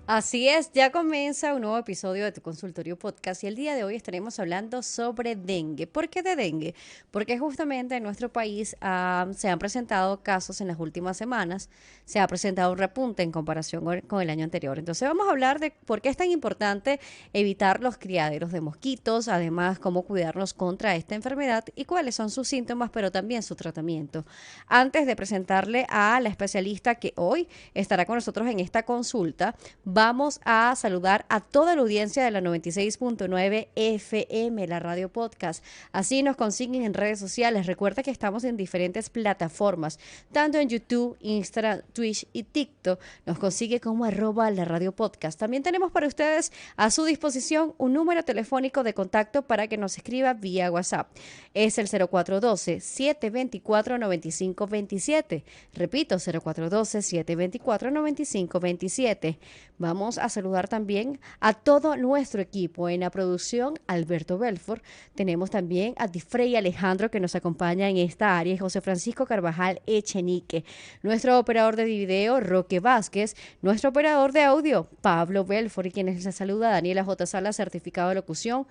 Así es, ya comienza un nuevo episodio de tu consultorio podcast y el día de hoy estaremos hablando sobre dengue. ¿Por qué de dengue? Porque justamente en nuestro país se han presentado casos en las últimas semanas, se ha presentado un repunte en comparación con el año anterior. Entonces vamos a hablar de por qué es tan importante evitar los criaderos de mosquitos, además cómo cuidarnos contra esta enfermedad y cuáles son sus síntomas, pero también su tratamiento. Antes de presentarle a la especialista que hoy estará con nosotros en esta consulta, vamos a saludar a toda la audiencia de la 96.9 FM, la radio podcast. Así nos consiguen en redes sociales. Recuerda que estamos en diferentes plataformas, tanto en YouTube, Instagram, Twitch y TikTok. Nos consigue como @la radio podcast. También tenemos para ustedes a su disposición un número telefónico de contacto para que nos escriba vía WhatsApp. Es el 0412-724-9527. Repito, 0412-724-9527. Vamos a saludar también a todo nuestro equipo en la producción, Alberto Belfort. Tenemos también a Difrey Alejandro que nos acompaña en esta área y José Francisco Carvajal Echenique. Nuestro operador de video, Roque Vázquez. Nuestro operador de audio, Pablo Belfort. Y quienes les saluda, Daniela J. Sala, certificado de locución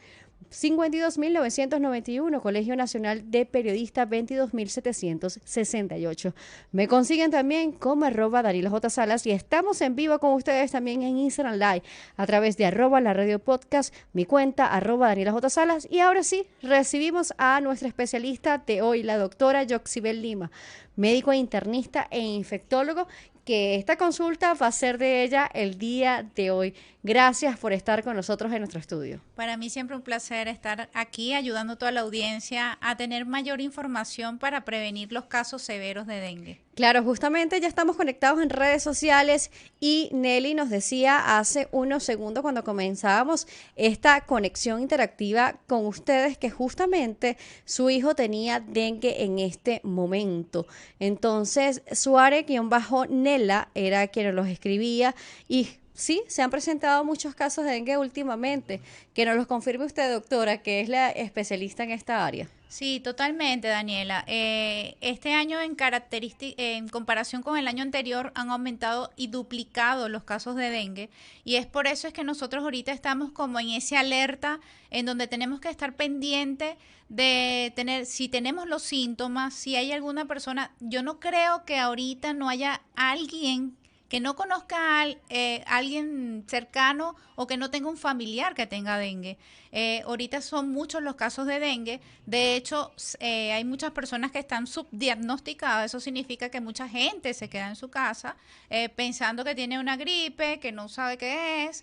52.991, Colegio Nacional de Periodistas 22.768. Me consiguen también como @Daniela J. Salas y estamos en vivo con ustedes también en Instagram Live a través de @la radio podcast, mi cuenta @Daniela J. Salas. Y ahora sí, recibimos a nuestra especialista de hoy, la doctora Yoxibel Lima, médico internista e infectólogo, que esta consulta va a ser de ella el día de hoy. Gracias por estar con nosotros en nuestro estudio. Para mí siempre un placer estar aquí ayudando a toda la audiencia a tener mayor información para prevenir los casos severos de dengue. Claro, justamente ya estamos conectados en redes sociales y Nelly nos decía hace unos segundos cuando comenzábamos esta conexión interactiva con ustedes que justamente su hijo tenía dengue en este momento. Entonces, Suare-Nela era quien los escribía y sí, se han presentado muchos casos de dengue últimamente. Que nos los confirme usted, doctora, que es la especialista en esta área. Sí, totalmente, Daniela. Este año en comparación con el año anterior han aumentado y duplicado los casos de dengue y es por eso es que nosotros ahorita estamos como en ese alerta en donde tenemos que estar pendiente de tener, si tenemos los síntomas, si hay alguna persona, yo no creo que ahorita no haya alguien que no conozca a alguien cercano o que no tenga un familiar que tenga dengue. Ahorita son muchos los casos de dengue. De hecho, hay muchas personas que están subdiagnosticadas. Eso significa que mucha gente se queda en su casa pensando que tiene una gripe, que no sabe qué es,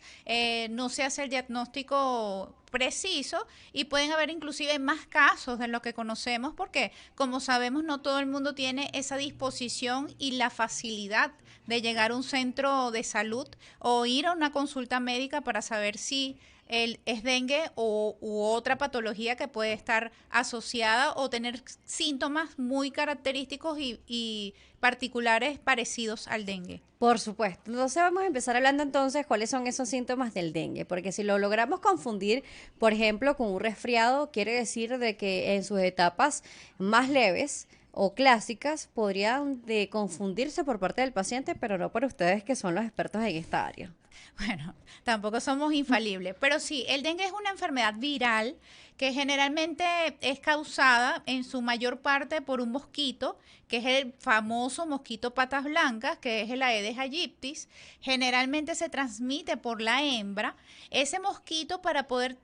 no se hace el diagnóstico preciso y pueden haber inclusive más casos de lo que conocemos porque, como sabemos, no todo el mundo tiene esa disposición y la facilidad de llegar a un centro de salud o ir a una consulta médica para saber si es dengue u otra patología que puede estar asociada o tener síntomas muy característicos y particulares parecidos al dengue. Por supuesto. Entonces vamos a empezar hablando entonces cuáles son esos síntomas del dengue, porque si lo logramos confundir, por ejemplo, con un resfriado, quiere decir de que en sus etapas más leves o clásicas podrían de confundirse por parte del paciente, pero no por ustedes que son los expertos en esta área. Bueno, tampoco somos infalibles, pero sí, el dengue es una enfermedad viral que generalmente es causada en su mayor parte por un mosquito, que es el famoso mosquito patas blancas, que es el Aedes aegypti. Generalmente se transmite por la hembra. Ese mosquito para poder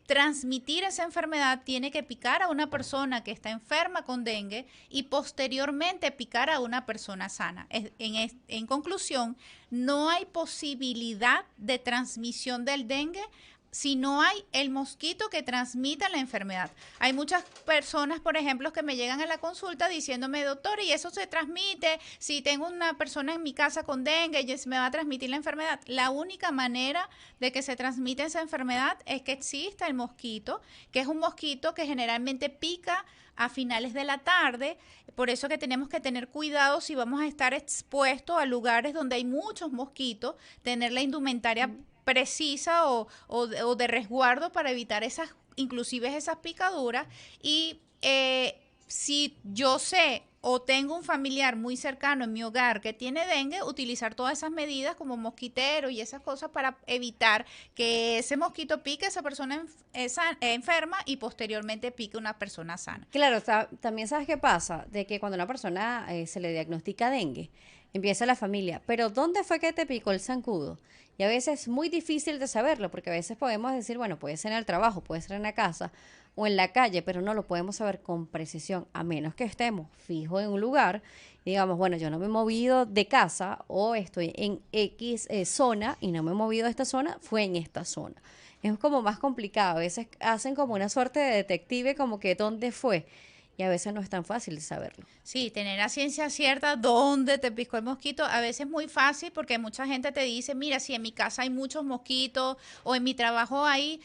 transmitir esa enfermedad tiene que picar a una persona que está enferma con dengue y posteriormente picar a una persona sana. En conclusión, no hay posibilidad de transmisión del dengue si no hay el mosquito que transmita la enfermedad. Hay muchas personas, por ejemplo, que me llegan a la consulta diciéndome, doctor, ¿y eso se transmite? Si tengo una persona en mi casa con dengue, ¿y me va a transmitir la enfermedad? La única manera de que se transmita esa enfermedad es que exista el mosquito, que es un mosquito que generalmente pica a finales de la tarde, por eso que tenemos que tener cuidado si vamos a estar expuestos a lugares donde hay muchos mosquitos, tener la indumentaria precisa o de resguardo para evitar inclusive esas picaduras. Y si yo sé o tengo un familiar muy cercano en mi hogar que tiene dengue, utilizar todas esas medidas como mosquitero y esas cosas para evitar que ese mosquito pique a esa persona enferma y posteriormente pique a una persona sana. Claro, también sabes qué pasa, de que cuando a una persona se le diagnostica dengue, empieza la familia, pero ¿dónde fue que te picó el zancudo? Y a veces es muy difícil de saberlo, porque a veces podemos decir, bueno, puede ser en el trabajo, puede ser en la casa o en la calle, pero no lo podemos saber con precisión, a menos que estemos fijos en un lugar y digamos, bueno, yo no me he movido de casa o estoy en X zona y no me he movido de esta zona, fue en esta zona. Es como más complicado. A veces hacen como una suerte de detective, como que dónde fue. Y a veces no es tan fácil de saberlo. Sí, tener a ciencia cierta dónde te picó el mosquito, a veces es muy fácil porque mucha gente te dice, mira, si en mi casa hay muchos mosquitos o en mi trabajo hay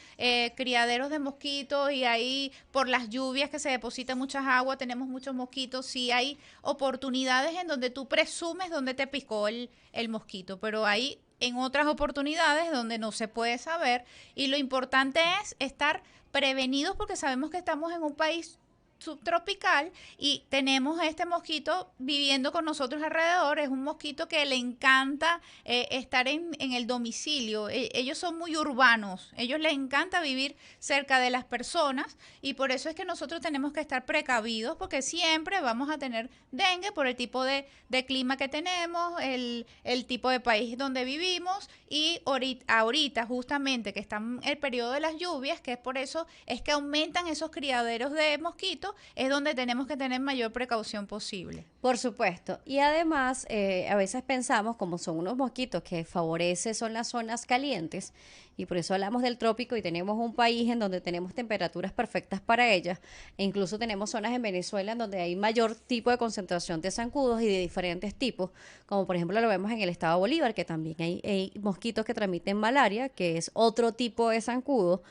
criaderos de mosquitos y ahí por las lluvias que se deposita muchas aguas tenemos muchos mosquitos, sí hay oportunidades en donde tú presumes dónde te picó el mosquito, pero hay en otras oportunidades donde no se puede saber y lo importante es estar prevenidos porque sabemos que estamos en un país subtropical y tenemos este mosquito viviendo con nosotros alrededor. Es un mosquito que le encanta estar en el domicilio. Ellos son muy urbanos, ellos les encanta vivir cerca de las personas y por eso es que nosotros tenemos que estar precavidos porque siempre vamos a tener dengue por el tipo de clima que tenemos, el tipo de país donde vivimos y ahorita justamente que está en el periodo de las lluvias, que es por eso es que aumentan esos criaderos de mosquitos, es donde tenemos que tener mayor precaución posible. Por supuesto. Y además, a veces pensamos, como son unos mosquitos que favorece, son las zonas calientes, y por eso hablamos del trópico y tenemos un país en donde tenemos temperaturas perfectas para ellas, e incluso tenemos zonas en Venezuela en donde hay mayor tipo de concentración de zancudos y de diferentes tipos, como por ejemplo lo vemos en el estado Bolívar, que también hay mosquitos que transmiten malaria, que es otro tipo de zancudo,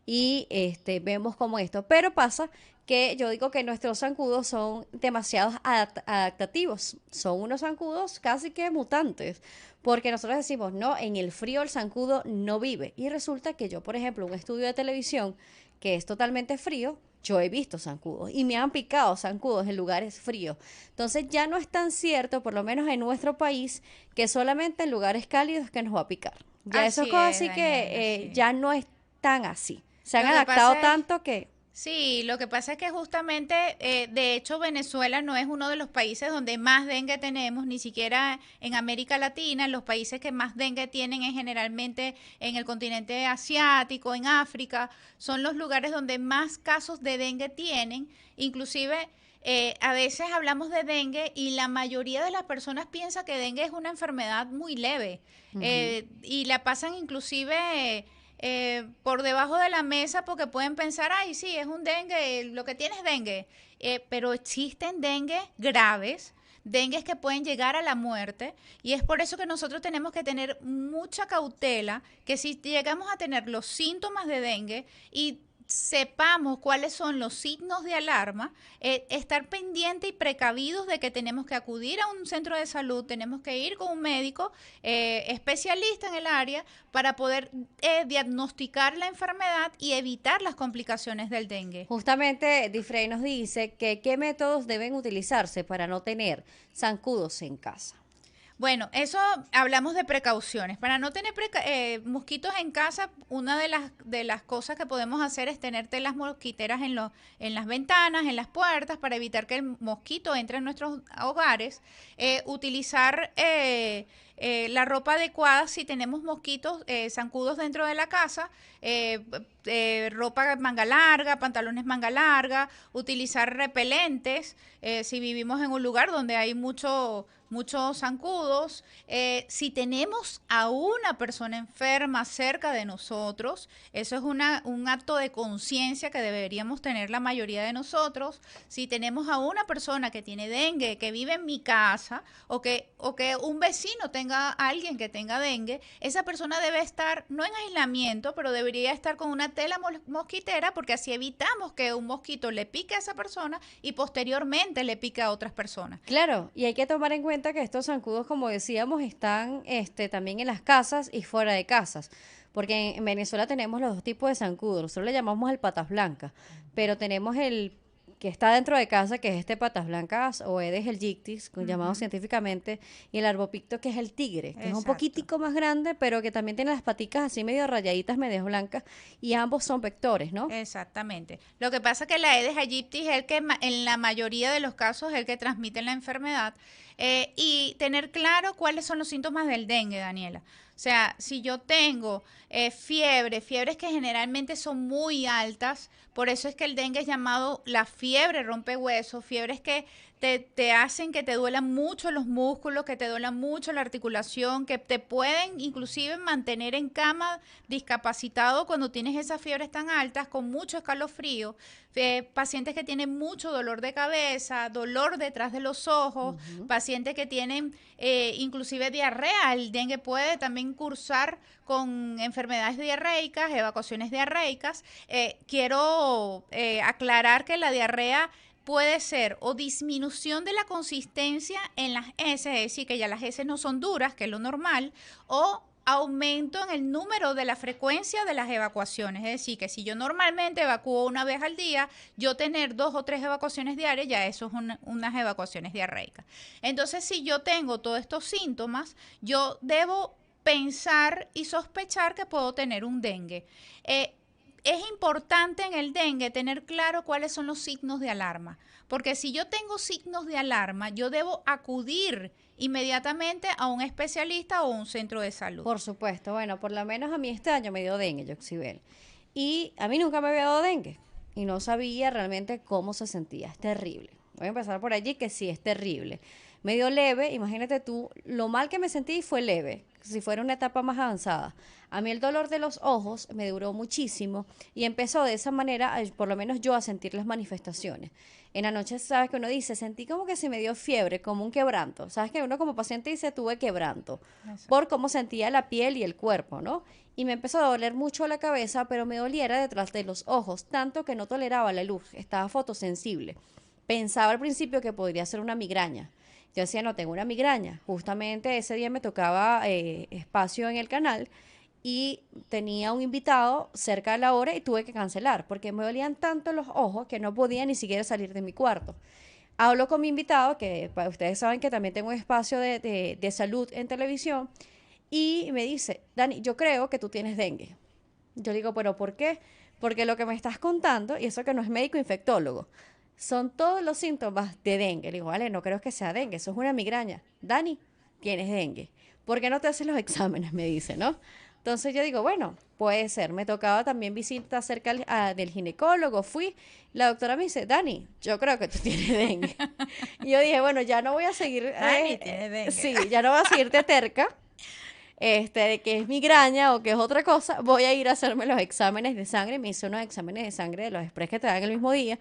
y vemos como esto. Pero pasa que yo digo que nuestros zancudos son demasiado adaptativos, son unos zancudos casi que mutantes, porque nosotros decimos, no, en el frío el zancudo no vive, y resulta que yo, por ejemplo, un estudio de televisión que es totalmente frío, yo he visto zancudos y me han picado zancudos en lugares fríos. Entonces ya no es tan cierto, por lo menos en nuestro país, que solamente en lugares cálidos que nos va a picar. Ya eso es Así cosa es, así Daniela, que sí. ya no es tan así. Se han Lo que adaptado pasa es, tanto que sí, lo que pasa es que justamente, de hecho, Venezuela no es uno de los países donde más dengue tenemos, ni siquiera en América Latina. Los países que más dengue tienen es generalmente en el continente asiático, en África. Son los lugares donde más casos de dengue tienen. Inclusive, a veces hablamos de dengue y la mayoría de las personas piensa que dengue es una enfermedad muy leve ujú. y la pasan inclusive por debajo de la mesa porque pueden pensar, ay, sí, es un dengue, lo que tiene es dengue. Pero existen dengue graves, dengues que pueden llegar a la muerte y es por eso que nosotros tenemos que tener mucha cautela, que si llegamos a tener los síntomas de dengue y sepamos cuáles son los signos de alarma, estar pendiente y precavidos de que tenemos que acudir a un centro de salud, tenemos que ir con un médico especialista en el área para poder diagnosticar la enfermedad y evitar las complicaciones del dengue. Justamente Difrey nos dice que qué métodos deben utilizarse para no tener zancudos en casa. Bueno, eso hablamos de precauciones. Para no tener mosquitos en casa, una de las cosas que podemos hacer es tener telas mosquiteras en las ventanas, en las puertas, para evitar que el mosquito entre en nuestros hogares. Utilizar la ropa adecuada si tenemos mosquitos, zancudos dentro de la casa, ropa manga larga, pantalones manga larga, utilizar repelentes si vivimos en un lugar donde hay muchos zancudos. Si tenemos a una persona enferma cerca de nosotros, eso es un acto de conciencia que deberíamos tener la mayoría de nosotros. Si tenemos a una persona que tiene dengue, que vive en mi casa, o que un vecino tenga a alguien que tenga dengue, esa persona debe estar, no en aislamiento, pero debería estar con una tela mosquitera, porque así evitamos que un mosquito le pique a esa persona y posteriormente le pique a otras personas. Claro, y hay que tomar en cuenta que estos zancudos, como decíamos, están también en las casas y fuera de casas. Porque en Venezuela tenemos los dos tipos de zancudos. Nosotros le llamamos el patas blancas, pero tenemos el que está dentro de casa, que es este patas blancas o Aedes aegypti, llamado científicamente, y el arbopicto, que es el tigre, que es un Exacto. poquitico más grande, pero que también tiene las paticas así medio rayaditas, medias blancas, y ambos son vectores, ¿no? Exactamente. Lo que pasa es que la Aedes aegypti es el que en la mayoría de los casos es el que transmite la enfermedad. Y tener claro cuáles son los síntomas del dengue, Daniela. O sea, si yo tengo fiebres que generalmente son muy altas, por eso es que el dengue es llamado la fiebre rompehuesos, fiebres que te hacen que te duelan mucho los músculos, que te duelan mucho la articulación, que te pueden inclusive mantener en cama discapacitado cuando tienes esas fiebres tan altas, con mucho escalofrío, pacientes que tienen mucho dolor de cabeza, dolor detrás de los ojos, pacientes que tienen inclusive diarrea. El dengue puede también cursar con enfermedades diarreicas, evacuaciones diarreicas. Quiero aclarar que la diarrea puede ser o disminución de la consistencia en las heces, es decir, que ya las heces no son duras, que es lo normal, o aumento en el número de la frecuencia de las evacuaciones. Es decir, que si yo normalmente evacúo una vez al día, yo tener 2 o 3 evacuaciones diarias, ya eso es unas evacuaciones diarreicas. Entonces, si yo tengo todos estos síntomas, yo debo pensar y sospechar que puedo tener un dengue. Es importante en el dengue tener claro cuáles son los signos de alarma, porque si yo tengo signos de alarma, yo debo acudir inmediatamente a un especialista o un centro de salud. Por supuesto, bueno, por lo menos a mí este año me dio dengue, Yoxibel. Y a mí nunca me había dado dengue. Y no sabía realmente cómo se sentía. Es terrible. Voy a empezar por allí, que sí, es terrible. Me dio leve, imagínate tú, lo mal que me sentí fue leve, si fuera una etapa más avanzada. A mí el dolor de los ojos me duró muchísimo y empezó de esa manera, por lo menos yo, a sentir las manifestaciones. En la noche, sabes que uno dice, sentí como que se me dio fiebre, como un quebranto. Sabes que uno como paciente dice, tuve quebranto, Eso. por cómo sentía la piel y el cuerpo, ¿no? Y me empezó a doler mucho la cabeza, pero me doliera detrás de los ojos, tanto que no toleraba la luz, estaba fotosensible. Pensaba al principio que podría ser una migraña. Yo decía, no, tengo una migraña. Justamente ese día me tocaba espacio en el canal y tenía un invitado cerca de la hora y tuve que cancelar porque me dolían tanto los ojos que no podía ni siquiera salir de mi cuarto. Hablo con mi invitado, que ustedes saben que también tengo un espacio de salud en televisión, y me dice, Dani, yo creo que tú tienes dengue. Yo le digo, pero ¿por qué? Porque lo que me estás contando, y eso que no es médico infectólogo, son todos los síntomas de dengue. Le digo, vale, no creo que sea dengue, eso es una migraña. Dani, tienes dengue. ¿Por qué no te haces los exámenes? Me dice, ¿no? Entonces yo digo, bueno, puede ser. Me tocaba también visita cerca del ginecólogo, fui. La doctora me dice, Dani, yo creo que tú tienes dengue. Y yo dije, bueno, ya no voy a seguir, Dani tiene dengue. sí, ya no voy a seguirte terca, de que es migraña o que es otra cosa. Voy a ir a hacerme los exámenes de sangre. Me hice unos exámenes de sangre de los express que te dan el mismo día.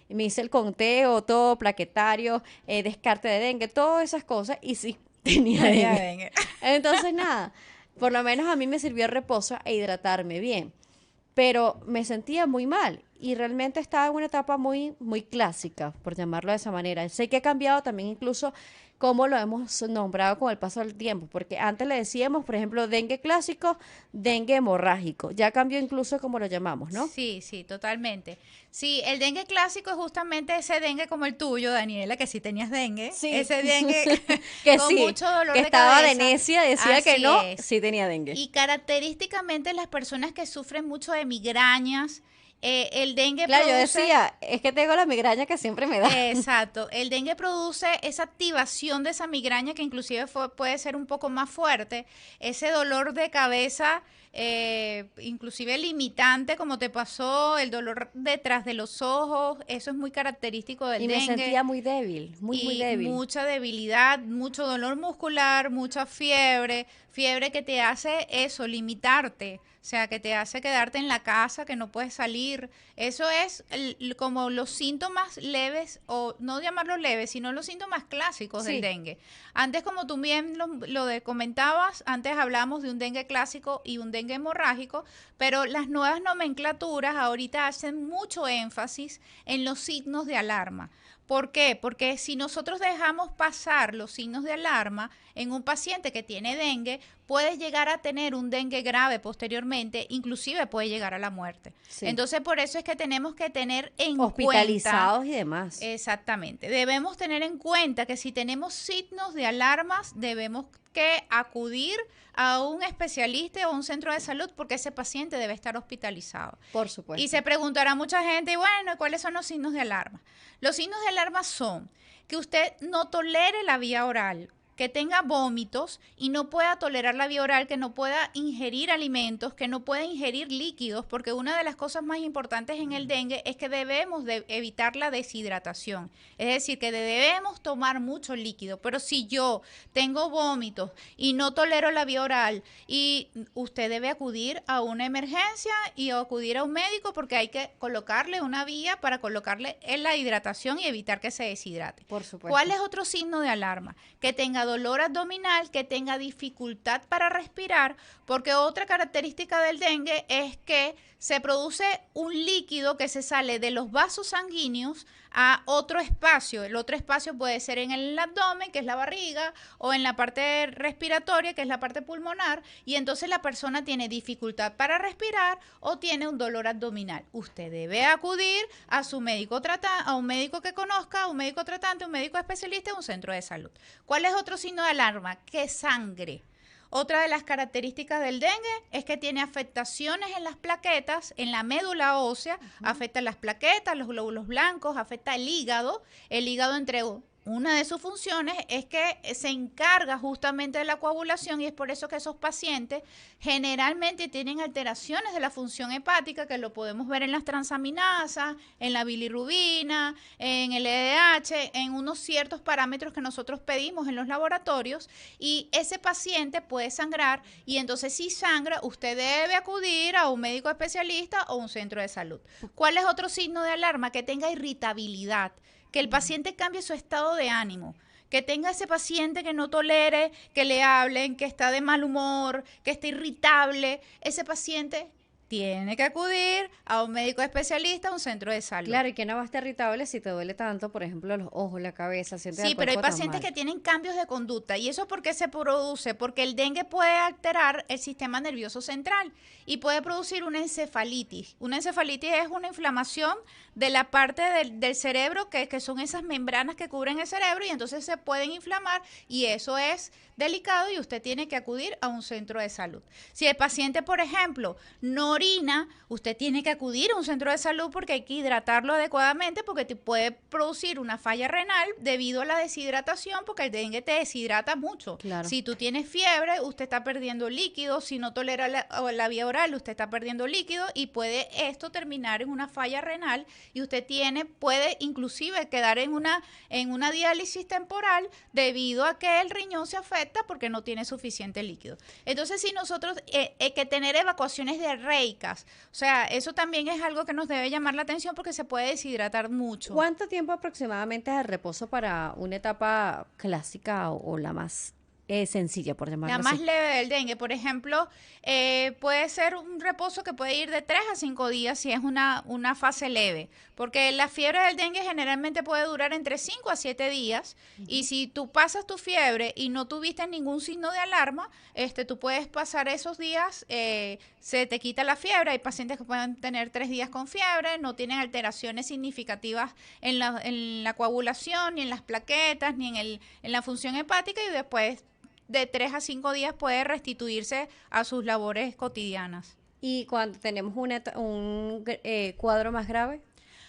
Me hice el conteo, todo, plaquetario, descarte de dengue, todas esas cosas, y sí, tenía Tenía dengue. dengue. Entonces, nada, por lo menos a mí me sirvió el reposo e hidratarme bien, pero me sentía muy mal y realmente estaba en una etapa muy, muy clásica, por llamarlo de esa manera. Sé que ha cambiado también incluso cómo lo hemos nombrado con el paso del tiempo, porque antes le decíamos, por ejemplo, dengue clásico, dengue hemorrágico. Ya cambió incluso como lo llamamos, ¿no? Sí, sí, totalmente. Sí, el dengue clásico es justamente ese dengue como el tuyo, Daniela, que sí tenías dengue. Sí, Ese dengue que con sí, mucho dolor que de estaba de cabeza. necia, decía que Así no, es. sí tenía dengue. Y característicamente las personas que sufren mucho de migrañas, el dengue Claro, yo produce. decía, es que tengo la migraña que siempre me da. Exacto, el dengue produce esa activación de esa migraña que inclusive puede ser un poco más fuerte, ese dolor de cabeza, inclusive limitante como te pasó, el dolor detrás de los ojos, eso es muy característico del Y me dengue sentía muy débil, muy, muy y débil. mucha debilidad, mucho dolor muscular, mucha fiebre, fiebre que te hace eso, limitarte, o sea, que te hace quedarte en la casa, que no puedes salir. Eso es como los síntomas leves, o no llamarlos leves, sino los síntomas clásicos del Sí, dengue. Antes, como tú bien comentabas, antes hablábamos de un dengue clásico y un dengue hemorrágico, pero las nuevas nomenclaturas ahorita hacen mucho énfasis en los signos de alarma. ¿Por qué? Porque si nosotros dejamos pasar los signos de alarma en un paciente que tiene dengue, puedes llegar a tener un dengue grave posteriormente, inclusive puede llegar a la muerte. Sí. Entonces, por eso es que tenemos que tener en hospitalizados cuenta, y demás. Exactamente. Debemos tener en cuenta que si tenemos signos de alarmas, debemos que acudir a un especialista o un centro de salud porque ese paciente debe estar hospitalizado. Por supuesto. Y se preguntará mucha gente, y bueno, ¿cuáles son los signos de alarma? Los signos de alarma son que usted no tolere la vía oral, que tenga vómitos y no pueda tolerar la vía oral, que no pueda ingerir alimentos, que no pueda ingerir líquidos, porque una de las cosas más importantes en el dengue es que debemos de evitar la deshidratación. Es decir, que debemos tomar mucho líquido. Pero si yo tengo vómitos y no tolero la vía oral, y usted debe acudir a una emergencia y acudir a un médico porque hay que colocarle una vía para colocarle en la hidratación y evitar que se deshidrate. Por supuesto. ¿Cuál es otro signo de alarma? Que tenga dolor abdominal, que tenga dificultad para respirar, porque otra característica del dengue es que se produce un líquido que se sale de los vasos sanguíneos a otro espacio. El otro espacio puede ser en el abdomen, que es la barriga, o en la parte respiratoria, que es la parte pulmonar, y entonces la persona tiene dificultad para respirar o tiene un dolor abdominal. Usted debe acudir a su médico tratante, a un médico que conozca, a un médico tratante, un médico especialista en un centro de salud. ¿Cuál es otro signo de alarma? Que sangre. Otra de las características del dengue es que tiene afectaciones en las plaquetas, en la médula ósea, afecta las plaquetas, los glóbulos blancos, afecta el hígado. El hígado, entre una de sus funciones es que se encarga justamente de la coagulación, y es por eso que esos pacientes generalmente tienen alteraciones de la función hepática, que lo podemos ver en las transaminasas, en la bilirrubina, en el LDH, en unos ciertos parámetros que nosotros pedimos en los laboratorios, y ese paciente puede sangrar, y entonces si sangra, usted debe acudir a un médico especialista o un centro de salud. ¿Cuál es otro signo de alarma? Que tenga irritabilidad, que el paciente cambie su estado de ánimo, que tenga ese paciente que no tolere que le hablen, que está de mal humor, que está irritable. Ese paciente tiene que acudir a un médico especialista, a un centro de salud. Claro, y que no va a estar irritable si te duele tanto, por ejemplo, los ojos, la cabeza, sientes Sí, pero hay pacientes que tienen cambios de conducta. ¿Y eso por qué se produce? Porque el dengue puede alterar el sistema nervioso central y puede producir una encefalitis. Una encefalitis es una inflamación de la parte del cerebro, que son esas membranas que cubren el cerebro, y entonces se pueden inflamar, y eso es delicado y usted tiene que acudir a un centro de salud. Si el paciente, por ejemplo, no orina, usted tiene que acudir a un centro de salud porque hay que hidratarlo adecuadamente, porque te puede producir una falla renal debido a la deshidratación, porque el dengue te deshidrata mucho. Claro. Si tú tienes fiebre, usted está perdiendo líquido. Si no tolera la vía oral, usted está perdiendo líquido, y puede esto terminar en una falla renal, y usted puede inclusive quedar en una diálisis temporal debido a que el riñón se afecta porque no tiene suficiente líquido. Entonces, si nosotros hay que tener evacuaciones diarreicas, o sea, eso también es algo que nos debe llamar la atención porque se puede deshidratar mucho. ¿Cuánto tiempo aproximadamente es de reposo para una etapa clásica o la más sencilla, por llamarlo así? La más leve del dengue, por ejemplo, puede ser un reposo que puede ir de 3 a 5 días si es una fase leve, porque la fiebre del dengue generalmente puede durar entre 5 a 7 días, y si tú pasas tu fiebre y no tuviste ningún signo de alarma, tú puedes pasar esos días, se te quita la fiebre. Hay pacientes que pueden tener 3 días con fiebre, no tienen alteraciones significativas en la coagulación, ni en las plaquetas, ni en la función hepática, y después de 3 a 5 días puede restituirse a sus labores cotidianas. ¿Y cuando tenemos un cuadro más grave?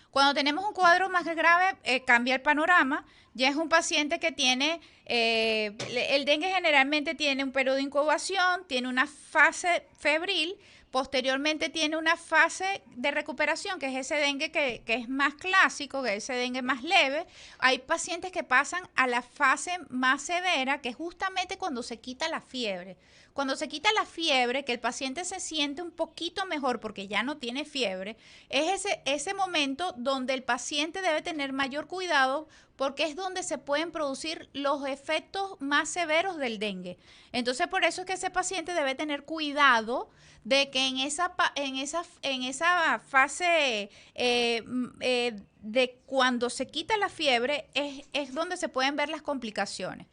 Cuando tenemos un cuadro más grave, cambia el panorama. Ya es un paciente que tiene, el dengue generalmente tiene un periodo de incubación, tiene una fase febril, posteriormente tiene una fase de recuperación, que es ese dengue que es más clásico, que es ese dengue más leve. Hay pacientes que pasan a la fase más severa, que es justamente cuando se quita la fiebre. Cuando se quita la fiebre, que el paciente se siente un poquito mejor porque ya no tiene fiebre, es ese momento donde el paciente debe tener mayor cuidado, porque es donde se pueden producir los efectos más severos del dengue. Entonces, por eso es que ese paciente debe tener cuidado de que en esa fase de cuando se quita la fiebre es donde se pueden ver las complicaciones.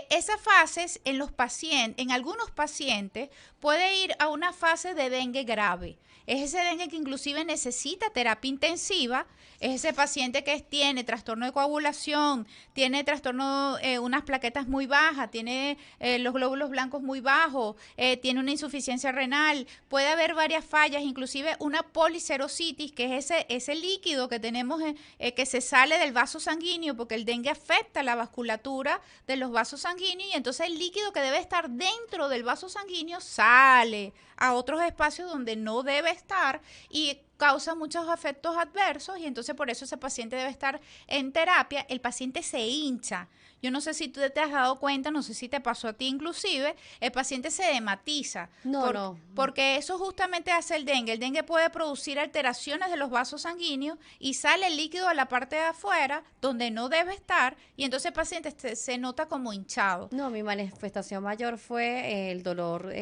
Esas fases en algunos pacientes puede ir a una fase de dengue grave. Es ese dengue que inclusive necesita terapia intensiva, es ese paciente que tiene trastorno de coagulación, tiene trastorno, unas plaquetas muy bajas, tiene los glóbulos blancos muy bajos, tiene una insuficiencia renal, puede haber varias fallas, inclusive una policerositis, que es ese líquido que tenemos que se sale del vaso sanguíneo, porque el dengue afecta la vasculatura de los vasos sanguíneos y entonces el líquido que debe estar dentro del vaso sanguíneo sale a otros espacios donde no debe estar y causa muchos efectos adversos y entonces por eso ese paciente debe estar en terapia. El paciente se hincha. Yo no sé si tú te has dado cuenta, no sé si te pasó a ti inclusive, el paciente se dematiza. No. Porque eso justamente hace el dengue. El dengue puede producir alteraciones de los vasos sanguíneos y sale el líquido a la parte de afuera donde no debe estar y entonces el paciente se nota como hinchado. No, mi manifestación mayor fue el dolor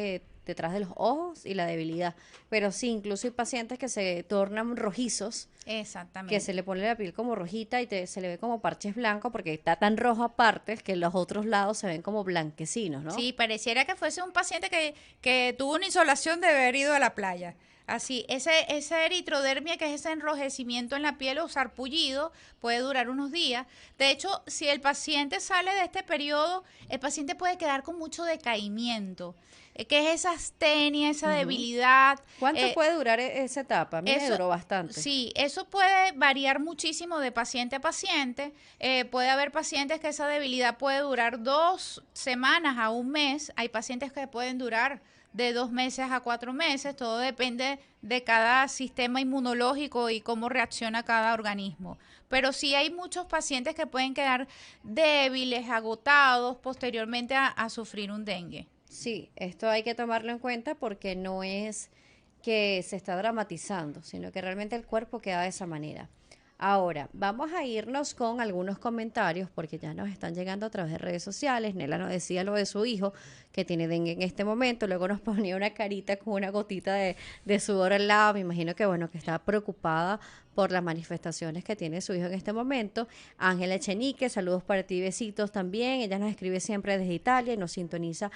detrás de los ojos y la debilidad. Pero sí, incluso hay pacientes que se tornan rojizos, Exactamente. que se le pone la piel como rojita y se le ve como parches blancos porque está tan rojo aparte que los otros lados se ven como blanquecinos, ¿no? Sí, pareciera que fuese un paciente que tuvo una insolación de haber ido a la playa. Así, esa eritrodermia, que es ese enrojecimiento en la piel o sarpullido, puede durar unos días. De hecho, si el paciente sale de este periodo, el paciente puede quedar con mucho decaimiento, que es esa astenia, esa debilidad. ¿Cuánto puede durar esa etapa? A mí me duró bastante. Sí, eso puede variar muchísimo de paciente a paciente. Puede haber pacientes que esa debilidad puede durar 2 semanas a un mes. Hay pacientes que pueden durar de 2 meses a 4 meses. Todo depende de cada sistema inmunológico y cómo reacciona cada organismo. Pero sí hay muchos pacientes que pueden quedar débiles, agotados posteriormente a sufrir un dengue. Sí, esto hay que tomarlo en cuenta porque no es que se está dramatizando, sino que realmente el cuerpo queda de esa manera. Ahora, vamos a irnos con algunos comentarios porque ya nos están llegando a través de redes sociales. Nela nos decía lo de su hijo que tiene dengue en este momento, luego nos ponía una carita con una gotita de sudor al lado. Me imagino que bueno, que está preocupada por las manifestaciones que tiene su hijo en este momento. Ángela Echenique, saludos para ti, besitos también. Ella nos escribe siempre desde Italia y nos sintoniza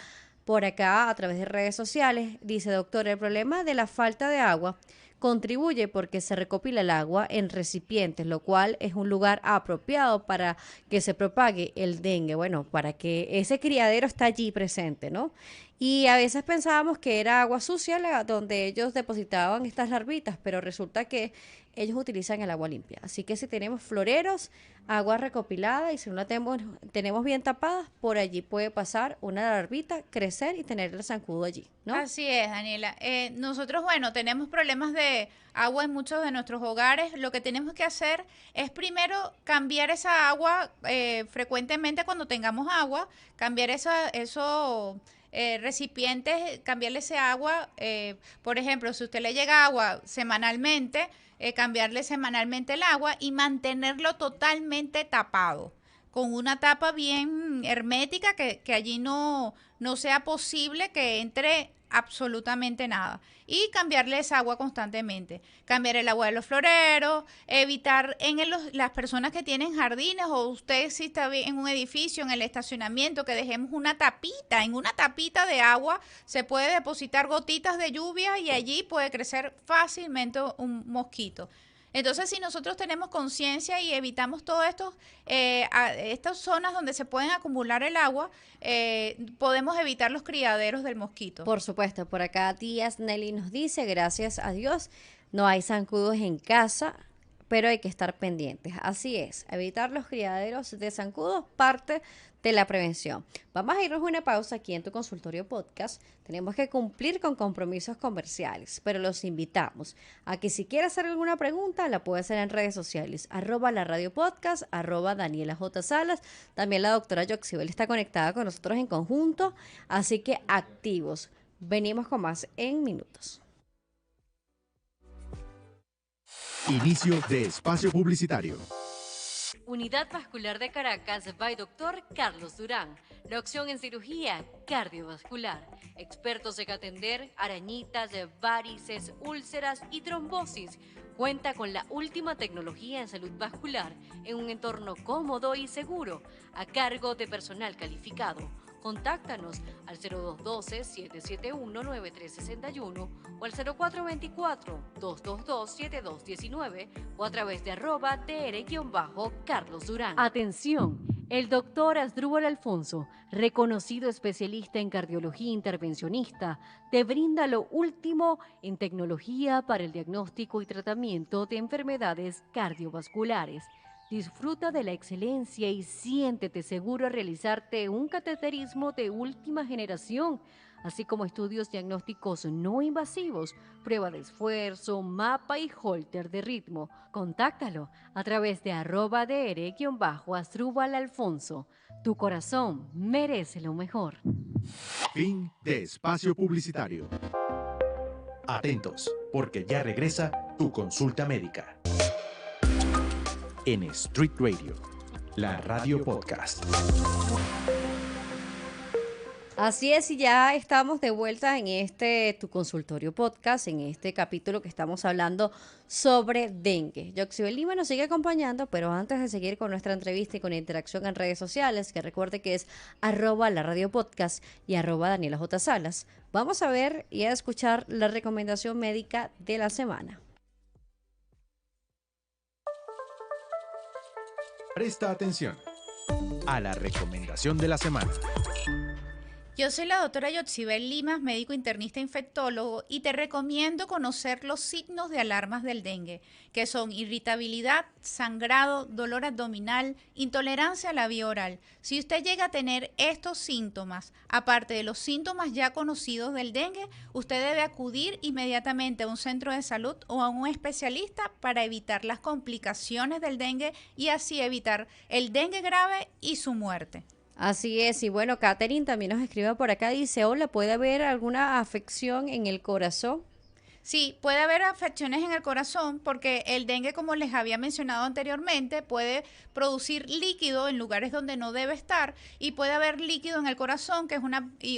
por acá a través de redes sociales. Dice: doctor, el problema de la falta de agua contribuye porque se recopila el agua en recipientes, lo cual es un lugar apropiado para que se propague el dengue. Bueno, para que ese criadero está allí presente, ¿no? Y a veces pensábamos que era agua sucia donde ellos depositaban estas larvitas, pero resulta que ellos utilizan el agua limpia. Así que si tenemos floreros, agua recopilada y si no la tenemos bien tapadas, por allí puede pasar una larvita, crecer y tener el zancudo allí, ¿no? Así es, Daniela. Nosotros, bueno, tenemos problemas de agua en muchos de nuestros hogares. Lo que tenemos que hacer es primero cambiar esa agua frecuentemente cuando tengamos agua, cambiar esos recipientes, cambiarle ese agua. Por ejemplo, si usted le llega agua semanalmente, cambiarle semanalmente el agua y mantenerlo totalmente tapado, con una tapa bien hermética, que allí no sea posible que entre absolutamente nada. Y cambiarle esa agua constantemente. Cambiar el agua de los floreros, evitar las personas que tienen jardines o usted si está en un edificio, en el estacionamiento, que dejemos una tapita. En una tapita de agua se puede depositar gotitas de lluvia y allí puede crecer fácilmente un mosquito. Entonces, si nosotros tenemos conciencia y evitamos todo esto, estas zonas donde se pueden acumular el agua, podemos evitar los criaderos del mosquito. Por supuesto, por acá Díaz Nelly nos dice: gracias a Dios, no hay zancudos en casa, pero hay que estar pendientes. Así es, evitar los criaderos de zancudos, parte de la prevención. Vamos a irnos a una pausa aquí en tu consultorio podcast. Tenemos que cumplir con compromisos comerciales, pero los invitamos a que si quiere hacer alguna pregunta, la puede hacer en redes sociales, @la radio podcast, @Daniela J. Salas. También la doctora Yoxibel está conectada con nosotros en conjunto, así que activos. Venimos con más en minutos. Inicio de espacio publicitario. Unidad Vascular de Caracas by Dr. Carlos Durán. La opción en cirugía cardiovascular. Expertos en atender arañitas, varices, úlceras y trombosis. Cuenta con la última tecnología en salud vascular en un entorno cómodo y seguro, a cargo de personal calificado. Contáctanos al 0212-771-9361 o al 0424-222-7219 o a través de @dr-Carlos Durán. Atención, el doctor Asdrúbal Alfonso, reconocido especialista en cardiología intervencionista, te brinda lo último en tecnología para el diagnóstico y tratamiento de enfermedades cardiovasculares. Disfruta de la excelencia y siéntete seguro al realizarte un cateterismo de última generación, así como estudios diagnósticos no invasivos, prueba de esfuerzo, mapa y holter de ritmo. Contáctalo a través de @dr-Asdrúbal Alfonso. Tu corazón merece lo mejor. Fin de espacio publicitario. Atentos, porque ya regresa tu consulta médica. En Street Radio, la radio podcast. Así es, y ya estamos de vuelta en Tu Consultorio Podcast, en este capítulo que estamos hablando sobre dengue. Yoxibel Lima nos sigue acompañando, pero antes de seguir con nuestra entrevista y con la interacción en redes sociales, que recuerde que es @la radio podcast y @Daniela J. Salas, vamos a ver y a escuchar la recomendación médica de la semana. Presta atención a la recomendación de la semana. Yo soy la doctora Yoxibel Limas, médico internista infectólogo, y te recomiendo conocer los signos de alarmas del dengue, que son irritabilidad, sangrado, dolor abdominal, intolerancia a la vía oral. Si usted llega a tener estos síntomas, aparte de los síntomas ya conocidos del dengue, usted debe acudir inmediatamente a un centro de salud o a un especialista para evitar las complicaciones del dengue y así evitar el dengue grave y su muerte. Así es, y bueno, Katherine también nos escribe por acá, dice, hola, ¿puede haber alguna afección en el corazón? Sí, puede haber afecciones en el corazón porque el dengue, como les había mencionado anteriormente, puede producir líquido en lugares donde no debe estar y puede haber líquido en el corazón, que es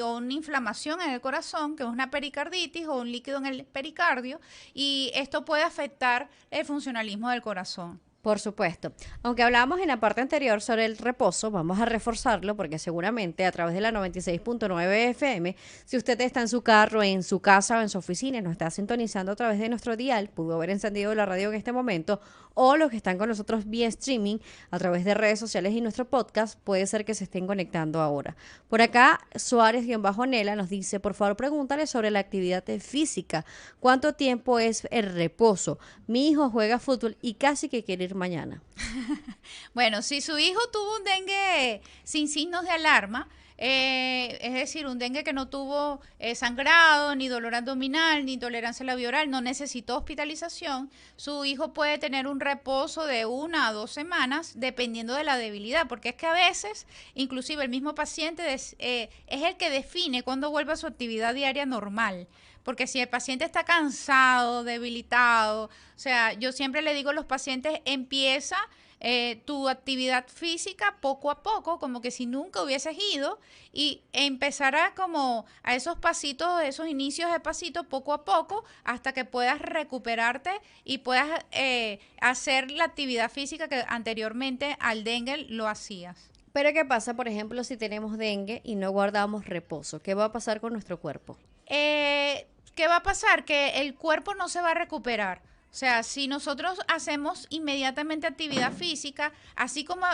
o una inflamación en el corazón, que es una pericarditis o un líquido en el pericardio, y esto puede afectar el funcionalismo del corazón. Por supuesto. Aunque hablábamos en la parte anterior sobre el reposo, vamos a reforzarlo porque seguramente a través de la 96.9 FM, si usted está en su carro, en su casa o en su oficina y nos está sintonizando a través de nuestro dial, pudo haber encendido la radio en este momento, o los que están con nosotros vía streaming a través de redes sociales y nuestro podcast, puede ser que se estén conectando ahora. Por acá, Suárez-Nela nos dice, por favor, pregúntale sobre la actividad física. ¿Cuánto tiempo es el reposo? Mi hijo juega fútbol y casi que quiere ir mañana. Bueno, si su hijo tuvo un dengue sin signos de alarma, es decir, un dengue que no tuvo sangrado, ni dolor abdominal, ni intolerancia a la vía oral, no necesitó hospitalización, su hijo puede tener un reposo de 1 a 2 semanas, dependiendo de la debilidad, porque es que a veces, inclusive el mismo paciente es el que define cuándo vuelve a su actividad diaria normal. Porque si el paciente está cansado, debilitado, o sea, yo siempre le digo a los pacientes, empieza tu actividad física poco a poco, como que si nunca hubieses ido, y empezará como a esos pasitos, esos inicios de pasitos poco a poco, hasta que puedas recuperarte y puedas hacer la actividad física que anteriormente al dengue lo hacías. Pero ¿qué pasa, por ejemplo, si tenemos dengue y no guardamos reposo? ¿Qué va a pasar con nuestro cuerpo? ¿Qué va a pasar? Que el cuerpo no se va a recuperar. O sea, si nosotros hacemos inmediatamente actividad física, así como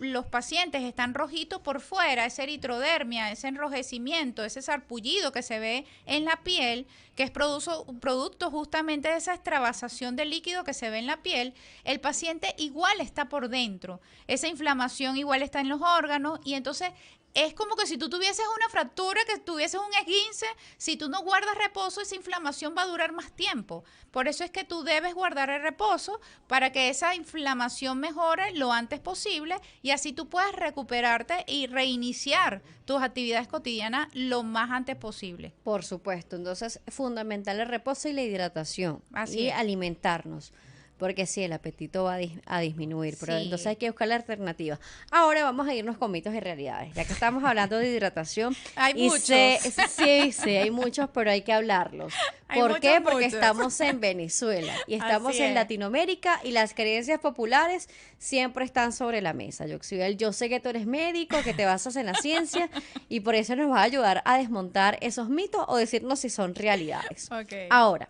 los pacientes están rojitos por fuera, esa eritrodermia, ese enrojecimiento, ese sarpullido que se ve en la piel, que es producto justamente de esa extravasación de líquido que se ve en la piel, el paciente igual está por dentro. Esa inflamación igual está en los órganos y entonces es como que si tú tuvieses una fractura, que tuvieses un esguince, si tú no guardas reposo, esa inflamación va a durar más tiempo. Por eso es que tú debes guardar el reposo para que esa inflamación mejore lo antes posible y así tú puedas recuperarte y reiniciar tus actividades cotidianas lo más antes posible. Por supuesto, entonces es fundamental el reposo y la hidratación Así y es. alimentarnos. porque sí, el apetito va a disminuir, pero Sí. entonces hay que buscar la alternativa. Ahora vamos a irnos con mitos y realidades, ya que estamos hablando de hidratación. Hay y muchos. Sí, hay muchos, pero hay que hablarlos. Hay ¿Por qué? muchos, Porque muchos. estamos en Venezuela y estamos Así en es. Latinoamérica y las creencias populares siempre están sobre la mesa. Yo sé que tú eres médico, que te basas en la ciencia y por eso nos va a ayudar a desmontar esos mitos o decirnos si son realidades. Ok. Ahora,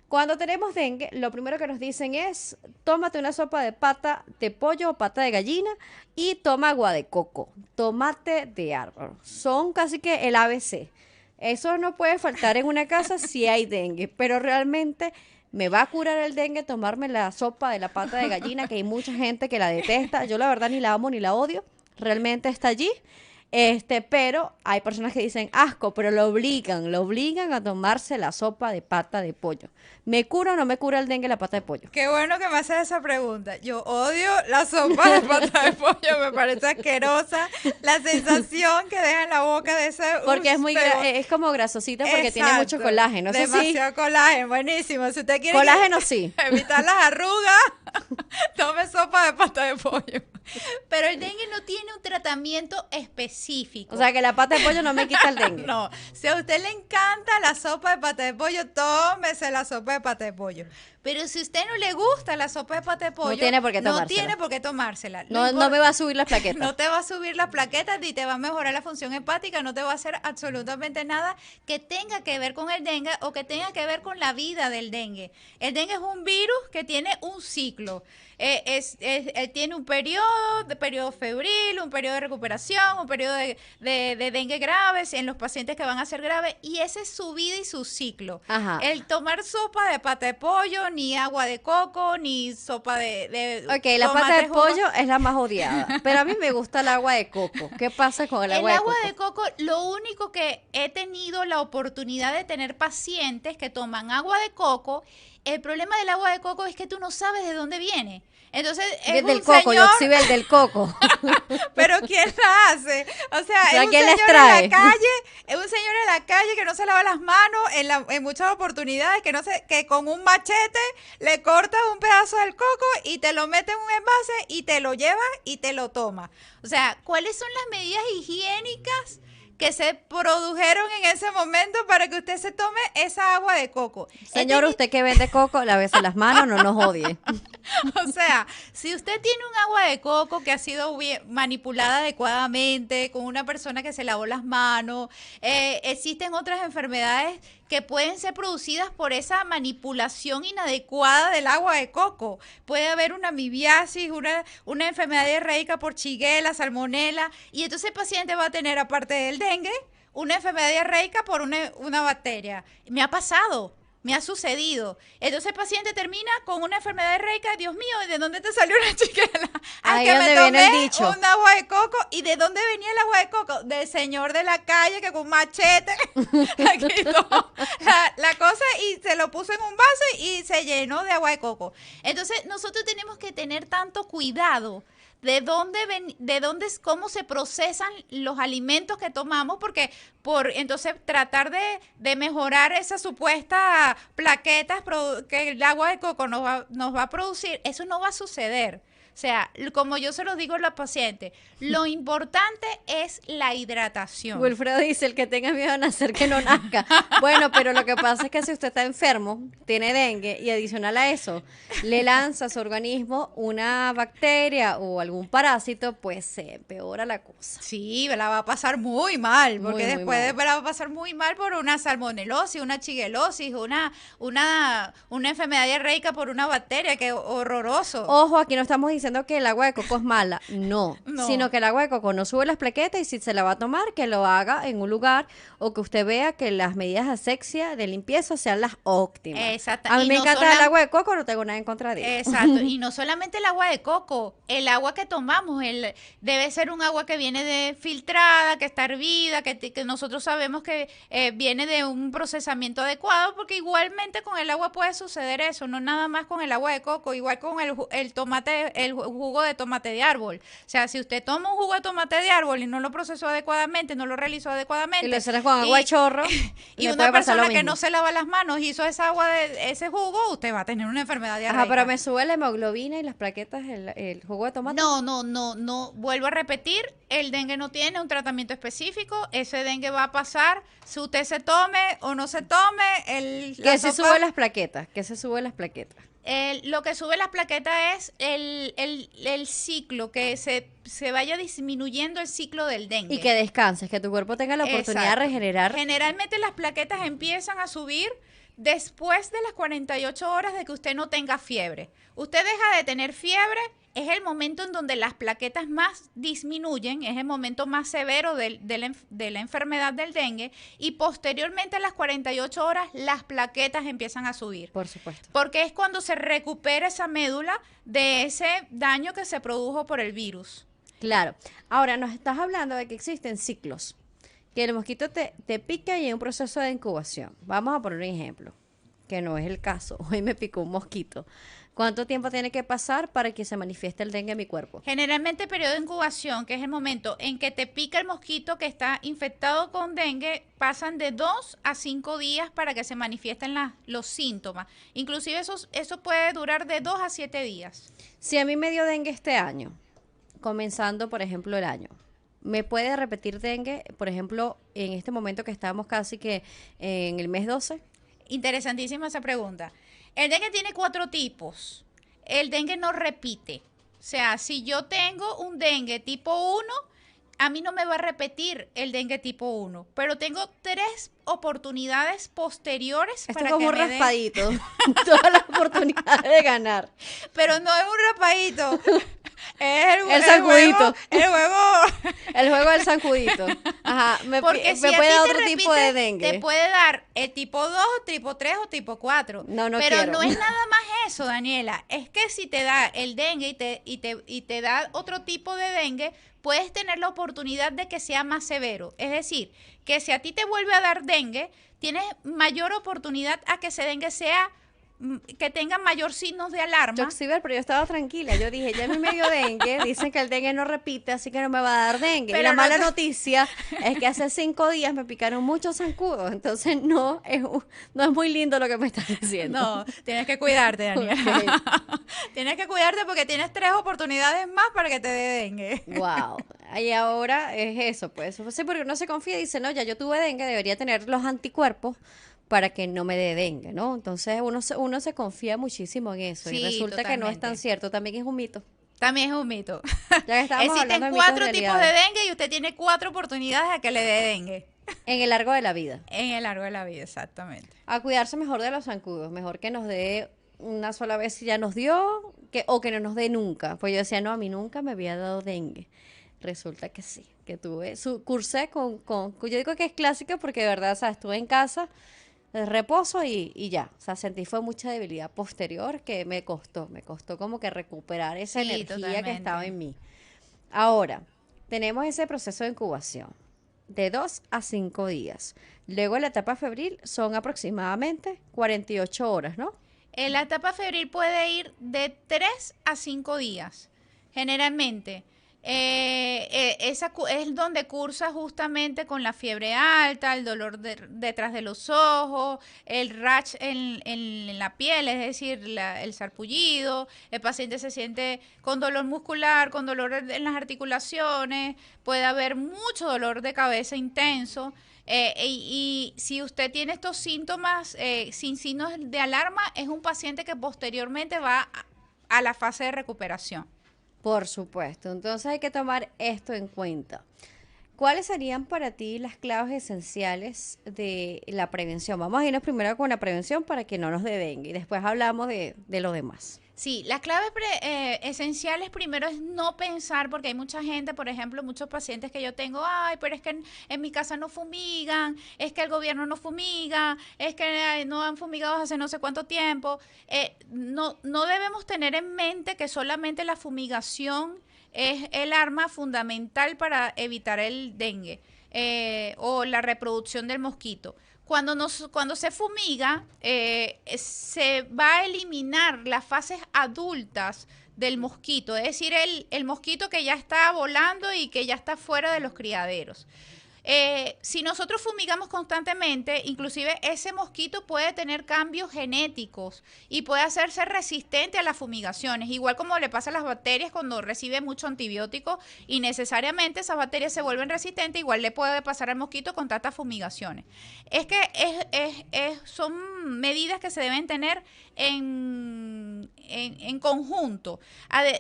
cuando tenemos dengue, lo primero que nos dicen es, tómate una sopa de pata de pollo o pata de gallina y toma agua de coco, tomate de árbol. Son casi que el ABC. Eso no puede faltar en una casa si hay dengue, pero realmente me va a curar el dengue tomarme la sopa de la pata de gallina, que hay mucha gente que la detesta. Yo la verdad ni la amo ni la odio, realmente está allí. Pero hay personas que dicen asco, pero lo obligan a tomarse la sopa de pata de pollo. ¿Me cura o no me cura el dengue la pata de pollo? Qué bueno que me haces esa pregunta. Yo odio la sopa de pata de pollo, me parece asquerosa la sensación que deja en la boca de ese... Porque es como grasosita porque tiene mucho Exacto. colágeno. Eso sí, Demasiado colágeno, buenísimo. Si usted quiere colágeno sí. evitar las arrugas, tome sopa de pata de pollo. Pero el dengue no tiene un tratamiento específico. O sea que la pata de pollo no me quita el dengue. No, si a usted le encanta la sopa de pata de pollo, tómese la sopa de pata de pollo. Pero si a usted no le gusta la sopa de pata de pollo, tiene por qué no tomársela. tiene por qué tomársela. No me va a subir las plaquetas. No te va a subir las plaquetas ni te va a mejorar la función hepática, no te va a hacer absolutamente nada que tenga que ver con el dengue o que tenga que ver con la vida del dengue. El dengue es un virus que tiene un ciclo. Tiene un periodo febril, un periodo de recuperación, un periodo de dengue graves en los pacientes que van a ser graves, y ese es su vida y su ciclo. Ajá. El tomar sopa de pata de pollo, ni agua de coco, ni sopa Ok, la pata tomate de jugo. pollo es la más odiada, pero a mí me gusta el agua de coco. ¿Qué pasa con el agua El de agua coco? de coco, lo único que he tenido la oportunidad de tener pacientes que toman agua de coco, el problema del agua de coco es que tú no sabes de dónde viene. Entonces, es Del un coco, señor, yo exhibe el del coco. pero ¿quién la hace? O sea, ¿Pero es un quién señor les trae? en la calle, es un señor en la calle que no se lava las manos en muchas oportunidades, que con un machete le cortas un pedazo del coco y te lo mete en un envase y te lo lleva y te lo toma. O sea, ¿cuáles son las medidas higiénicas que se produjeron en ese momento para que usted se tome esa agua de coco? Señor, usted que vende coco, lávese las manos, no nos odie. O sea, si usted tiene un agua de coco que ha sido manipulada adecuadamente, con una persona que se lavó las manos, existen otras enfermedades que pueden ser producidas por esa manipulación inadecuada del agua de coco. Puede haber una amibiasis, una enfermedad diarreica por Shigella, salmonela, y entonces el paciente va a tener, aparte del dengue, una enfermedad diarreica por una bacteria. Me ha pasado. Me ha sucedido. Entonces el paciente termina con una enfermedad diarreica. Dios mío, ¿de dónde te salió una chiquela? Ahí Que donde me viene el tomé dicho. un agua de coco. ¿Y de dónde venía el agua de coco? Del señor de la calle que con machete le quitó la cosa y se lo puso en un vaso y se llenó de agua de coco. Entonces nosotros tenemos que tener tanto cuidado cómo se procesan los alimentos que tomamos, porque entonces tratar de mejorar esas supuestas plaquetas que el agua de coco nos va a producir, eso no va a suceder. O sea, como yo se los digo a los pacientes, lo importante es la hidratación. Wilfredo dice, el que tenga miedo a nacer, que no nazca. Bueno, pero lo que pasa es que si usted está enfermo, tiene dengue, y adicional a eso, le lanza a su organismo una bacteria o algún parásito, pues se empeora la cosa. Sí, la va a pasar muy mal, porque Muy, muy después mal. la va a pasar muy mal por una salmonelosis, una shigellosis, una enfermedad diarreica por una bacteria, que horroroso. Ojo, aquí no estamos diciendo que el agua de coco es mala, no, No. sino que el agua de coco no sube las plaquetas y si se la va a tomar, que lo haga en un lugar o que usted vea que las medidas de asepsia, de limpieza sean las óptimas. Exacto. A mí Y me no encanta el agua de coco, no tengo nada en contra de ella. Exacto, y no solamente el agua de coco, el agua que tomamos, debe ser un agua que viene filtrada, que está hervida, que nosotros sabemos que viene de un procesamiento adecuado, porque igualmente con el agua puede suceder eso, no nada más con el agua de coco, igual con el tomate, el el jugo de tomate de árbol. O sea, si usted toma un jugo de tomate de árbol y no lo procesó adecuadamente, no lo realizó adecuadamente. Y lo haces con agua de chorro. Y le una puede pasar lo persona que mismo. no se lava las manos hizo esa agua de ese jugo, usted va a tener una enfermedad diarreica. Ajá, pero me sube la hemoglobina y las plaquetas, el jugo de tomate. No. Vuelvo a repetir, el dengue no tiene un tratamiento específico. Ese dengue va a pasar, si usted se tome o no se tome. Que se sube las plaquetas, que se sube las plaquetas. Lo que sube las plaquetas es el ciclo, que se vaya disminuyendo el ciclo del dengue. Y que descanses, que tu cuerpo tenga la oportunidad Exacto. de regenerar. Generalmente las plaquetas empiezan a subir después de las 48 horas de que usted no tenga fiebre. Usted deja de tener fiebre, es el momento en donde las plaquetas más disminuyen, es el momento más severo de la enfermedad del dengue, y posteriormente a las 48 horas las plaquetas empiezan a subir. Por supuesto. Porque es cuando se recupera esa médula de ese daño que se produjo por el virus. Claro. Ahora, nos estás hablando de que existen ciclos. Que el mosquito te pica y hay un proceso de incubación. Vamos a poner un ejemplo, que no es el caso. Hoy me picó un mosquito. ¿Cuánto tiempo tiene que pasar para que se manifieste el dengue en mi cuerpo? Generalmente el periodo de incubación, que es el momento en que te pica el mosquito que está infectado con dengue, pasan de 2 a 5 días para que se manifiesten los síntomas. Inclusive eso puede durar de 2 a 7 días. Si a mí me dio dengue este año, comenzando por ejemplo el año, ¿me puede repetir dengue, por ejemplo, en este momento que estamos casi que en el mes 12? Interesantísima esa pregunta. El dengue tiene 4 tipos. El dengue no repite. O sea, si yo tengo un dengue tipo 1, a mí no me va a repetir el dengue tipo 1, pero tengo 3 oportunidades posteriores Esto para es como que un me raspadito. Todas las oportunidades de ganar. Pero no es un raspadito. Es El zancudito. El huevo. El juego del zancudito. Ajá. Me Porque si a puede ti dar te otro tipo repite, de dengue. te puede dar el tipo 2, tipo 3 o tipo 4. No Pero quiero. no es nada más eso, Daniela. Es que si te da el dengue y te da otro tipo de dengue, puedes tener la oportunidad de que sea más severo. Es decir, que si a ti te vuelve a dar dengue, tienes mayor oportunidad a que ese dengue que tenga mayor signos de alarma. Choxiver, pero yo estaba tranquila. Yo dije, ya a mí me dio dengue. Dicen que el dengue no repite, así que no me va a dar dengue. Pero y la no mala te- noticia es que hace 5 días me picaron muchos zancudos. Entonces no es muy lindo lo que me estás diciendo. No, tienes que cuidarte, Daniela. Tienes que cuidarte porque tienes 3 oportunidades más para que te dé dengue. Wow. Y ahora es eso, pues. Sí, porque uno se confía y dice, no, ya yo tuve dengue, debería tener los anticuerpos para que no me dé dengue, ¿no? Entonces uno se confía muchísimo en eso y Sí, resulta que no es tan totalmente. cierto, también es un mito. También es un mito. Ya que estábamos hablando Existen de mitos 4 y tipos de realidades. dengue y usted tiene 4 oportunidades a que le dé dengue. En el largo de la vida. En el largo de la vida, exactamente. A cuidarse mejor de los zancudos, mejor que nos dé una sola vez si ya nos dio, o que no nos dé nunca. Pues yo decía, no, a mí nunca me había dado dengue. Resulta que sí, que cursé yo digo que es clásica porque de verdad, o sea, estuve en casa, de reposo y ya. O sea, fue mucha debilidad posterior que me costó como que recuperar esa Sí, energía que totalmente. estaba en mí. Ahora, tenemos ese proceso de incubación de 2 a 5 días. Luego la etapa febril son aproximadamente 48 horas, ¿no? La etapa febril puede ir de 3 a 5 días, generalmente. Es donde cursa justamente con la fiebre alta, el dolor detrás de los ojos, el rash en la piel, es decir, el sarpullido, el paciente se siente con dolor muscular, con dolor en las articulaciones, puede haber mucho dolor de cabeza intenso. Y si usted tiene estos síntomas sin signos de alarma, es un paciente que posteriormente va a la fase de recuperación. Por supuesto. Entonces hay que tomar esto en cuenta. ¿Cuáles serían para ti las claves esenciales de la prevención? Vamos a irnos primero con la prevención para que no nos dé dengue y después hablamos de lo demás. Sí, las claves esenciales primero es no pensar, porque hay mucha gente, por ejemplo, muchos pacientes que yo tengo, ay, pero es que en mi casa no fumigan, es que el gobierno no fumiga, es que no han fumigado hace no sé cuánto tiempo. No debemos tener en mente que solamente la fumigación es el arma fundamental para evitar el dengue o la reproducción del mosquito. Cuando se fumiga, se va a eliminar las fases adultas del mosquito, es decir, el mosquito que ya está volando y que ya está fuera de los criaderos. Si nosotros fumigamos constantemente, inclusive ese mosquito puede tener cambios genéticos y puede hacerse resistente a las fumigaciones, igual como le pasa a las bacterias cuando recibe mucho antibiótico y necesariamente esas bacterias se vuelven resistentes, igual le puede pasar al mosquito con tantas fumigaciones. Es que son medidas que se deben tener en conjunto.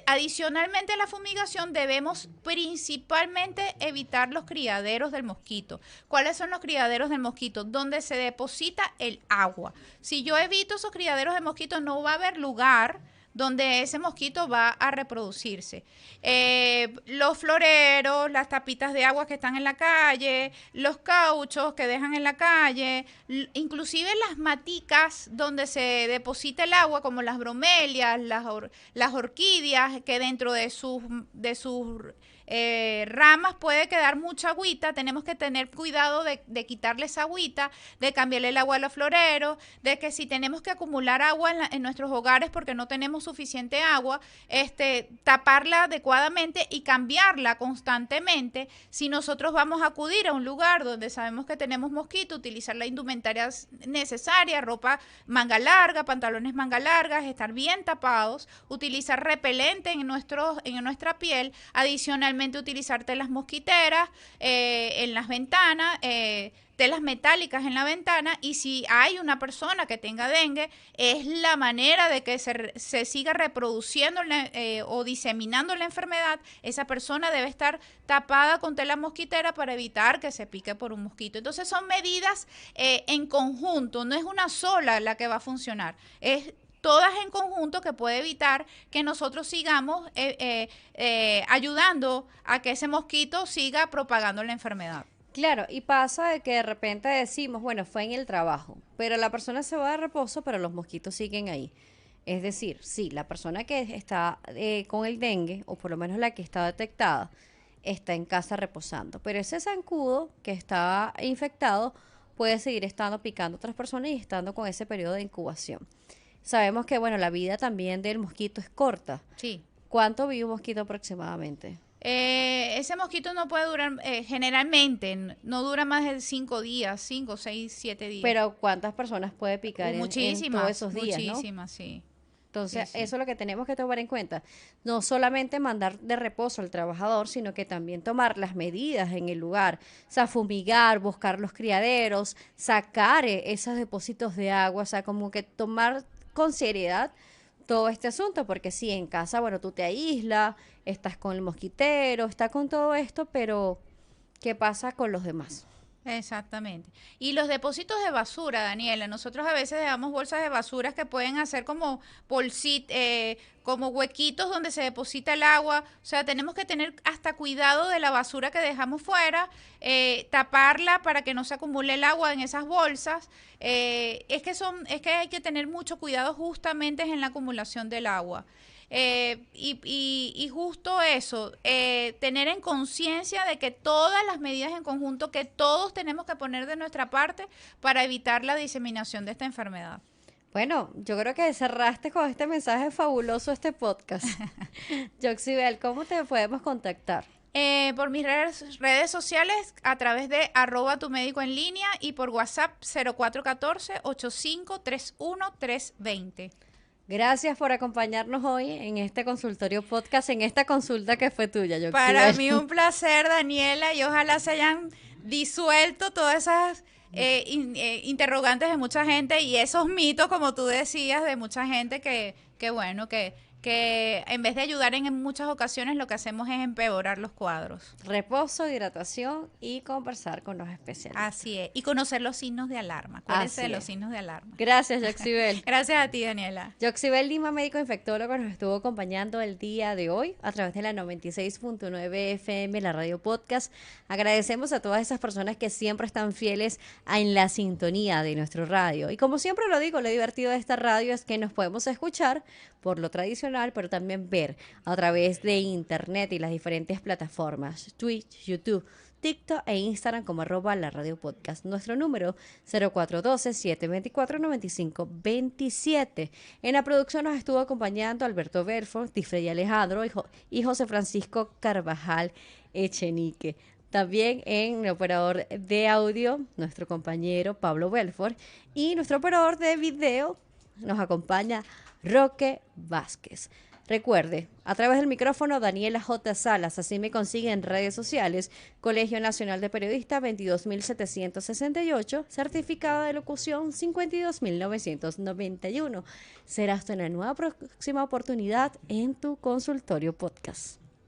Adicionalmente a la fumigación debemos principalmente evitar los criaderos del mosquito. ¿Cuáles son los criaderos del mosquito? Donde se deposita el agua. Si yo evito esos criaderos de mosquito, no va a haber lugar donde ese mosquito va a reproducirse. Los floreros, las tapitas de agua que están en la calle, los cauchos que dejan en la calle, inclusive las maticas donde se deposita el agua, como las bromelias, las orquídeas, que dentro de sus ramas puede quedar mucha agüita. Tenemos que tener cuidado de quitarle esa agüita, de cambiarle el agua a los floreros, de que si tenemos que acumular agua en nuestros hogares porque no tenemos suficiente agua, taparla adecuadamente y cambiarla constantemente. Si nosotros vamos a acudir a un lugar donde sabemos que tenemos mosquito, utilizar la indumentaria necesaria, ropa manga larga, pantalones manga largas, estar bien tapados, utilizar repelente en nuestra piel, adicionalmente utilizar telas mosquiteras en las ventanas, telas metálicas en la ventana, y si hay una persona que tenga dengue, es la manera de que se siga reproduciendo o diseminando la enfermedad. Esa persona debe estar tapada con tela mosquitera para evitar que se pique por un mosquito. Entonces son medidas en conjunto, no es una sola la que va a funcionar, es todas en conjunto, que puede evitar que nosotros sigamos ayudando a que ese mosquito siga propagando la enfermedad. Claro, y pasa de que de repente decimos, bueno, fue en el trabajo, pero la persona se va de reposo, pero los mosquitos siguen ahí. Es decir, sí, la persona que está con el dengue, o por lo menos la que está detectada, está en casa reposando, pero ese zancudo que está infectado puede seguir estando picando a otras personas y estando con ese periodo de incubación. Sabemos que, bueno, la vida también del mosquito es corta. Sí. ¿Cuánto vive un mosquito aproximadamente? Ese mosquito no puede durar, generalmente, no dura más de 5 días, 5, 6, 7 días. Pero ¿cuántas personas puede picar en todos esos días, muchísimas, ¿no? sí. Entonces, Sí. eso es lo que tenemos que tomar en cuenta. No solamente mandar de reposo al trabajador, sino que también tomar las medidas en el lugar. O sea, fumigar, buscar los criaderos, sacar esos depósitos de agua, o sea, como que tomar con seriedad todo este asunto, porque sí, en casa, bueno, tú te aíslas, estás con el mosquitero, estás con todo esto, pero ¿qué pasa con los demás? Exactamente. Y los depósitos de basura, Daniela, nosotros a veces dejamos bolsas de basuras que pueden hacer como como huequitos donde se deposita el agua. O sea, tenemos que tener hasta cuidado de la basura que dejamos fuera, taparla para que no se acumule el agua en esas bolsas. Es que hay que tener mucho cuidado justamente en la acumulación del agua. Y justo eso, tener en conciencia de que todas las medidas en conjunto, que todos tenemos que poner de nuestra parte para evitar la diseminación de esta enfermedad. Bueno, yo creo que cerraste con este mensaje fabuloso este podcast. Yoxibel, ¿cómo te podemos contactar? Por mis redes sociales, a través de @tumédicoenlínea, y por WhatsApp 0414-8531-320. Gracias por acompañarnos hoy en este consultorio podcast, en esta consulta que fue tuya, Yoxibel. Para mí un placer, Daniela, y ojalá se hayan disuelto todas esas interrogantes de mucha gente y esos mitos, como tú decías, de mucha gente que en vez de ayudar en muchas ocasiones, lo que hacemos es empeorar los cuadros. Reposo, hidratación y conversar con los especialistas. Así es. Y conocer los signos de alarma. ¿Cuáles son los signos de alarma? Gracias, Yoxibel. Gracias a ti, Daniela. Yoxibel Lima, médico infectólogo, nos estuvo acompañando el día de hoy a través de la 96.9 FM, la radio podcast. Agradecemos a todas esas personas que siempre están fieles en la sintonía de nuestro radio. Y como siempre lo digo, lo divertido de esta radio es que nos podemos escuchar por lo tradicional tradicional, pero también ver a través de internet y las diferentes plataformas, Twitch, YouTube, TikTok e Instagram como @la radio podcast. Nuestro número 0412-724-9527. En la producción nos estuvo acompañando Alberto Belfort, Tifrey Alejandro y José Francisco Carvajal Echenique. También en el operador de audio, nuestro compañero Pablo Belfort. Y nuestro operador de video nos acompaña Roque Vázquez. Recuerde, a través del micrófono Daniela J. Salas, así me consigue en redes sociales, Colegio Nacional de Periodistas 22.768, certificado de locución 52.991. Será hasta una nueva próxima oportunidad en tu consultorio podcast.